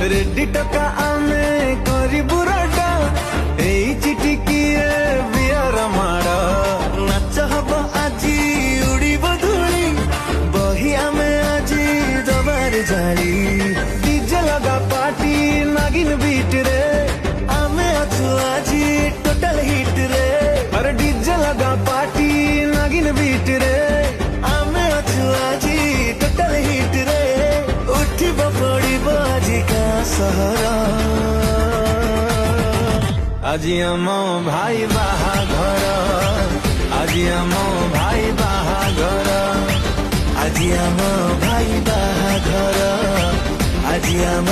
ready टका आमे करी बुराटा एई चिठी किए बियार माड़ नाच हब आजी उड़ीब धूली बही आमे आजी दबार जाली डीजे लगा पार्टी नागिन बीट रे आमे अछु आजी टोटल हिट रे अरे डीजे लगा पार्टी नागिन बीट रे आमे अछु आजी टोटल हिट रे उठिब पड़िब आजिका सहर আজি আম ভাই বাহাঘর আজি আম ভাই বাহাঘর আজি আম ভাই বাহাঘর আজি আম